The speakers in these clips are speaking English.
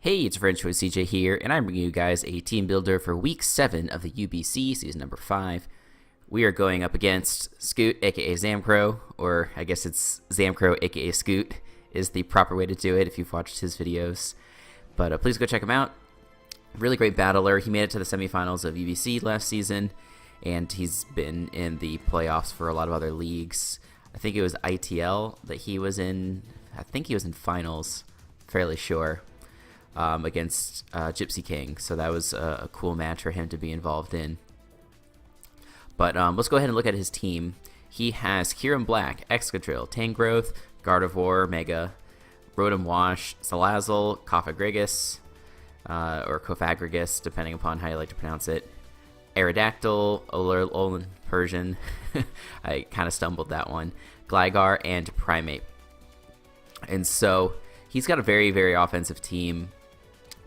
Hey, it's French with CJ here, and I'm bringing you guys a team builder for Week 7 of the UBC, Season number 5. We are going up against Scoot, aka ZAMCRO, or I guess it's ZAMCRO, aka Scoot, is the proper way to do it if you've watched his videos. But please go check him out. Really great battler. He made it to the semifinals of UBC last season, and he's been in the playoffs for a lot of other leagues. I think it was ITL that he was in. I think he was in finals, fairly sure. Against Gypsy King, so that was a cool match for him to be involved in. But let's go ahead and look at his team. He has Kieran Black, Excadrill, Tangrowth, Gardevoir, Mega, Rotom Wash, Salazzle, Cofagrigus, or Cofagrigus, depending upon how you like to pronounce it, Aerodactyl, Alolan Persian, I kind of stumbled that one, Gligar, and Primate. And so he's got a very, very offensive team.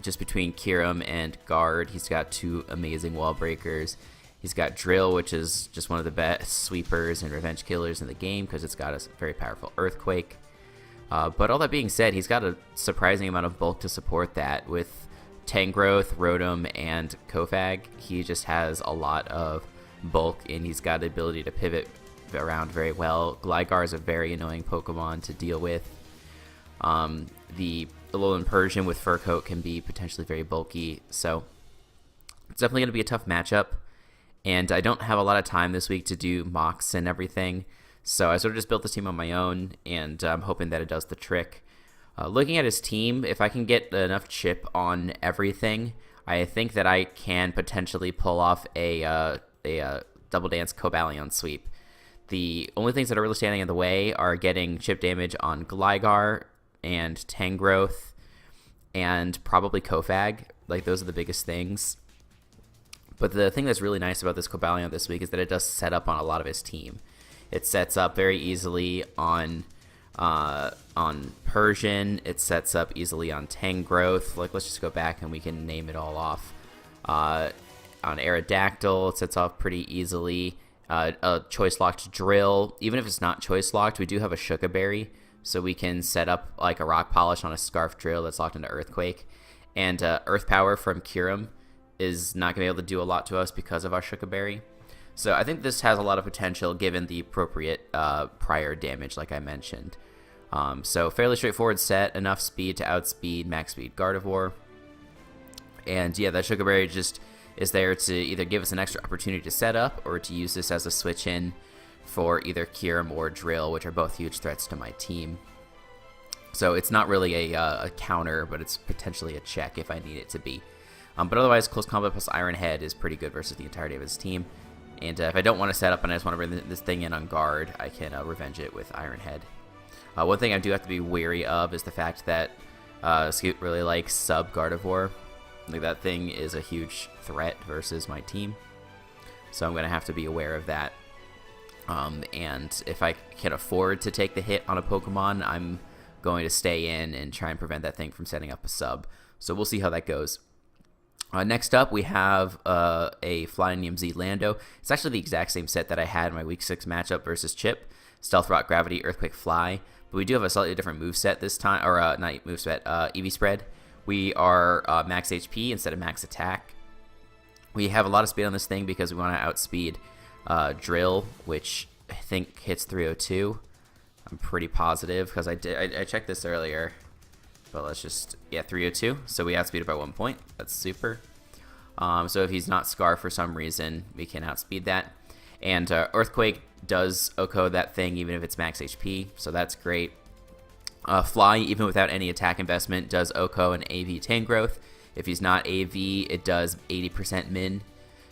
Just between Kyurem and Guard, he's got two amazing wall breakers. He's got Drill, which is just one of the best sweepers and revenge killers in the game because it's got a very powerful Earthquake. But all that being said, he's got a surprising amount of bulk to support that. With Tangrowth, Rotom, and Cofag, he just has a lot of bulk, and he's got the ability to pivot around very well. Gligar is a very annoying Pokemon to deal with. The Alolan Persian with Fur Coat can be potentially very bulky, so it's definitely going to be a tough matchup. And I don't have a lot of time this week to do mocks and everything, so I sort of just built this team on my own, and I'm hoping that it does the trick. Looking at his team, if I can get enough chip on everything, I think that I can potentially pull off a Double Dance Cobalion sweep. The only things that are really standing in the way are getting chip damage on Gligar and Tangrowth and probably Cofag. Like, those are the biggest things. But the thing that's really nice about this Cobalion this week is that it does set up on a lot of his team. It sets up very easily on Persian. It sets up easily on Tangrowth. Like, let's just go back and we can name it all off. On Aerodactyl, it sets off pretty easily. A choice locked Drill. Even if it's not choice locked, we do have a Shuka Berry, so we can set up like a Rock Polish on a Scarf Drill that's locked into Earthquake. And Earth Power from Kyurem is not going to be able to do a lot to us because of our Shuka Berry. So I think this has a lot of potential given the appropriate prior damage, like I mentioned. So fairly straightforward set, enough speed to outspeed max speed Gardevoir. And yeah, that Shuka Berry just is there to either give us an extra opportunity to set up or to use this as a switch in for either Kyurem or Drill, which are both huge threats to my team. So it's not really a counter, but it's potentially a check if I need it to be. But otherwise, Close Combat plus Iron Head is pretty good versus the entirety of his team. And if I don't want to set up and I just want to bring this thing in on guard, I can revenge it with Iron Head. One thing I do have to be wary of is the fact that Scoot really likes sub Gardevoir. Like, that thing is a huge threat versus my team. So I'm going to have to be aware of that. And if I can afford to take the hit on a Pokemon, I'm going to stay in and try and prevent that thing from setting up a sub. So we'll see how that goes. Next up, we have a Flying EMZ Lando. It's actually the exact same set that I had in my Week 6 matchup versus Chip. Stealth Rock, Gravity, Earthquake, Fly. But we do have a slightly different moveset this time. Or, not moveset, EV Spread. We are max HP instead of max attack. We have a lot of speed on this thing because we want to outspeed Drill, which I think hits 302. I'm pretty positive because I checked this earlier. But let's just, yeah, 302. So we outspeed it by 1 point. That's super. So if he's not Scar for some reason, we can outspeed that. And Earthquake does OHKO that thing even if it's max HP. So that's great. Fly, even without any attack investment, does OHKO and AV Tangrowth. If he's not AV, it does 80% min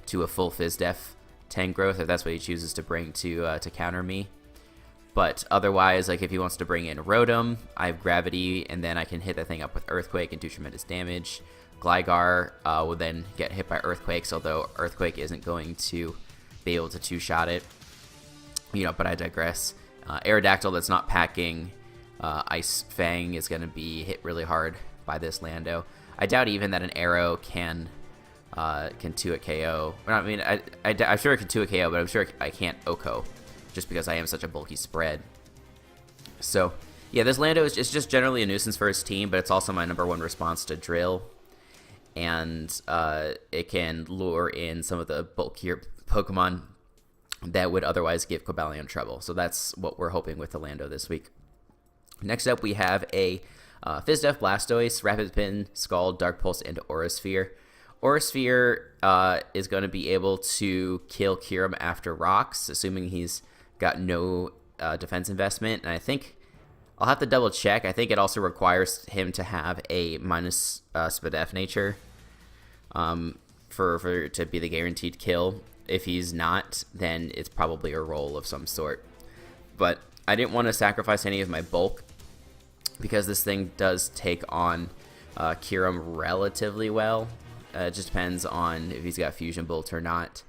to a full Fizz-Def Tangrowth, if that's what he chooses to bring to counter me. But otherwise, like, if he wants to bring in Rotom, I have Gravity, and then I can hit that thing up with Earthquake and do tremendous damage. Gligar will then get hit by Earthquakes, although Earthquake isn't going to be able to two-shot it. But I digress. Aerodactyl that's not packing Ice Fang is going to be hit really hard by this Lando. I doubt even that an Arrow can 2-hit KO. I'm sure it can 2-hit KO, but I'm sure I can't OHKO just because I am such a bulky spread. So Yeah, this Lando is just generally a nuisance for his team, but it's also my #1 response to drill. And it can lure in some of the bulkier Pokemon that would otherwise give Cobalion trouble. So that's what we're hoping with the Lando this week. Next up, we have a Fizdef, Blastoise, Rapid Spin, Scald, Dark Pulse, and Aura Sphere. Aura Sphere is going to be able to kill Kyurem after rocks, assuming he's got no defense investment. And I think I'll have to double check. I think it also requires him to have a minus Spadef nature for to be the guaranteed kill. If he's not, then it's probably a roll of some sort. But I didn't want to sacrifice any of my bulk because this thing does take on Kyurem relatively well. It just depends on if he's got Fusion Bolt or not.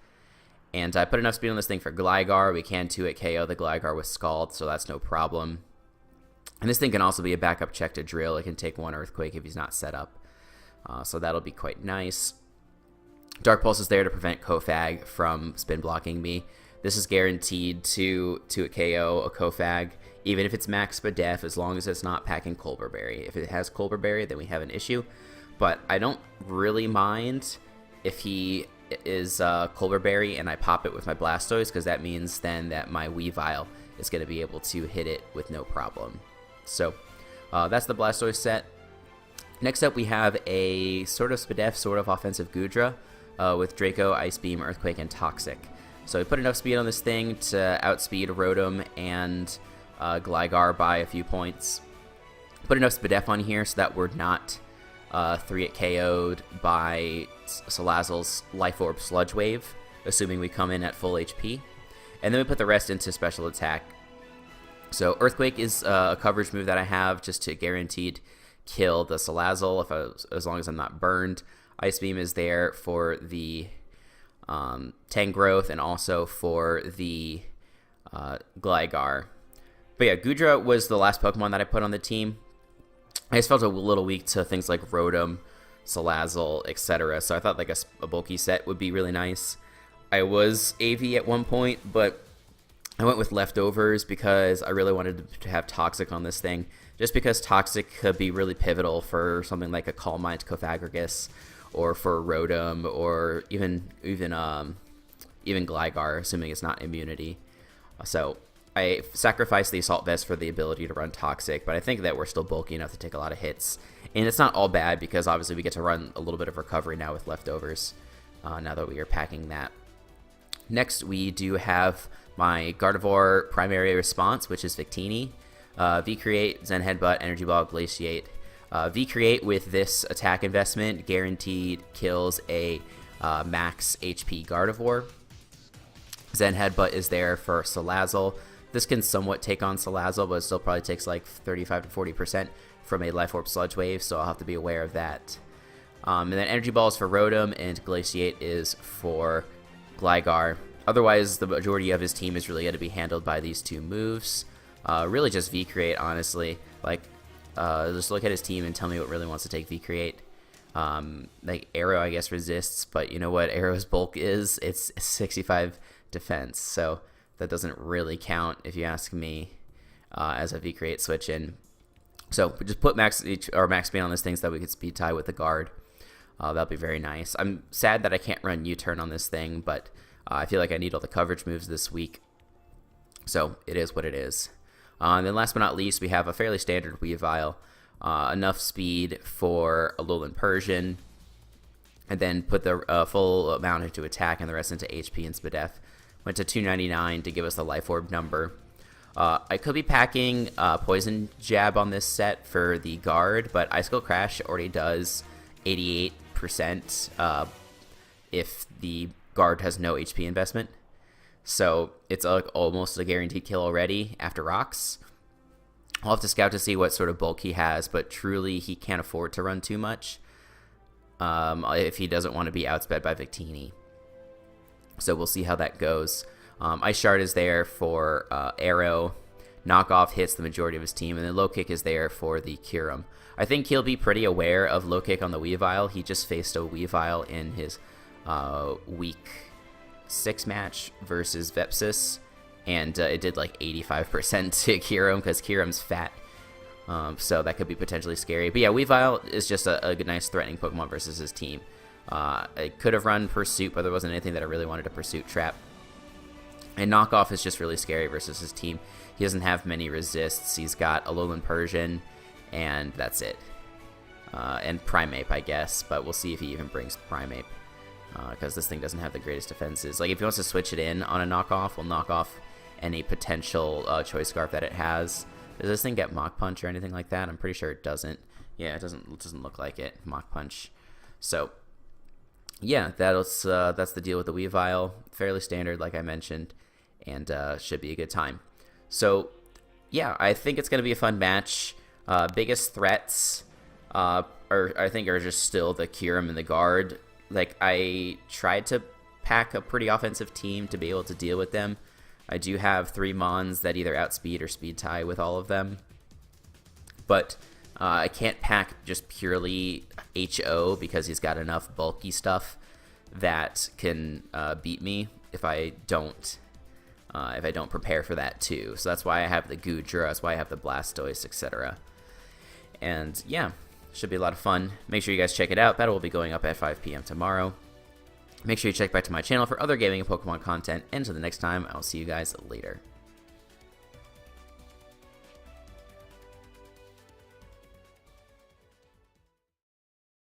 And I put enough speed on this thing for Gligar. We can 2-hit KO the Gligar with Scald, so that's no problem. And this thing can also be a backup check to drill. It can take 1 Earthquake if he's not set up. So that'll be quite nice. Dark Pulse is there to prevent Kofag from spin blocking me. This is guaranteed to KO a Kofag, even if it's max Spadef, as long as it's not packing Colbur Berry. If it has Colbur Berry, then we have an issue. But I don't really mind if he is Colbur Berry and I pop it with my Blastoise, because that means then that my Weavile is going to be able to hit it with no problem. So that's the Blastoise set. Next up, we have a sort of Spadef, sort of offensive Goodra with Draco, Ice Beam, Earthquake, and Toxic. So we put enough speed on this thing to outspeed Rotom and Gligar by a few points. Put enough Spadef on here so that we're not 3-hit KO'd by Salazzle's Life Orb Sludge Wave, assuming we come in at full HP. And then we put the rest into special attack. So Earthquake is a coverage move that I have just to guaranteed kill the Salazzle as long as I'm not burned. Ice Beam is there for the Tangrowth and also for the Gligar. But yeah, Goodra was the last Pokemon that I put on the team. I just felt a little weak to things like Rotom, Salazzle, etc. So I thought like a bulky set would be really nice. I was AV at one point, but I went with leftovers because I really wanted to have Toxic on this thing. Just because Toxic could be really pivotal for something like a Calm Mind Cofagrigus, or for Rotom, or even Gligar, assuming it's not immunity. So I sacrificed the Assault Vest for the ability to run Toxic, but I think that we're still bulky enough to take a lot of hits. And it's not all bad because obviously we get to run a little bit of recovery now with leftovers, now that we are packing that. Next, we do have my Gardevoir primary response, which is Victini. V-Create, Zen Headbutt, Energy Ball, Glaciate. V-Create with this attack investment guaranteed kills a max HP Gardevoir. Zen Headbutt is there for Salazzle. This can somewhat take on Salazzle, but it still probably takes like 35 to 40% from a Life Orb Sludge Wave, so I'll have to be aware of that. And then Energy Ball is for Rotom, and Glaciate is for Gligar. Otherwise, the majority of his team is really going to be handled by these two moves. Really just V-Create, honestly. Like, just look at his team and tell me what really wants to take V-Create. Like, Arrow, I guess, resists, but you know what Arrow's bulk is? It's 65 defense, so that doesn't really count, if you ask me, as a V-Create switch in. So, just put max speed on this thing so that we can speed tie with the guard. That'll be very nice. I'm sad that I can't run U-turn on this thing, but I feel like I need all the coverage moves this week. So, it is what it is. And then last but not least, we have a fairly standard Weavile. Enough speed for Alolan Persian. And then put the full amount into attack and the rest into HP and Spadef. Went to 299 to give us the Life Orb number. I could be packing Poison Jab on this set for the guard, but Ice Cold Crash already does 88% if the guard has no HP investment. So it's almost a guaranteed kill already after rocks. I'll have to scout to see what sort of bulk he has, but truly he can't afford to run too much if he doesn't want to be outsped by Victini. So we'll see how that goes. Ice Shard is there for Arrow. Knockoff hits the majority of his team, and then Low Kick is there for the Kyurem. I think he'll be pretty aware of Low Kick on the Weavile. He just faced a Weavile in his week 6 match versus Vepsis, and it did like 85% to Kyurem because Kyurem's fat So that could be potentially scary. But yeah, Weavile is just a nice threatening Pokemon versus his team. I could have run Pursuit, but there wasn't anything that I really wanted to Pursuit Trap. And Knockoff is just really scary versus his team. He doesn't have many resists. He's got Alolan Persian, and that's it. And Primeape, I guess, but we'll see if he even brings Primeape, because this thing doesn't have the greatest defenses. Like, if he wants to switch it in on a Knockoff, we'll knock off any potential Choice Scarf that it has. Does this thing get Mach Punch or anything like that? I'm pretty sure it doesn't. Yeah, it doesn't look like it. Mach Punch. So, yeah, that's the deal with the Weavile. Fairly standard, like I mentioned, and should be a good time. So, yeah, I think it's going to be a fun match. Biggest threats I think are just still the Kyurem and the Guard. Like, I tried to pack a pretty offensive team to be able to deal with them. I do have 3 Mons that either outspeed or speed tie with all of them. But I can't pack just purely HO because he's got enough bulky stuff that can beat me if I don't prepare for that too. So that's why I have the Goodra, that's why I have the Blastoise, etc. And yeah, should be a lot of fun. Make sure you guys check it out. Battle will be going up at 5 p.m. tomorrow. Make sure you check back to my channel for other gaming and Pokemon content. And until the next time, I'll see you guys later.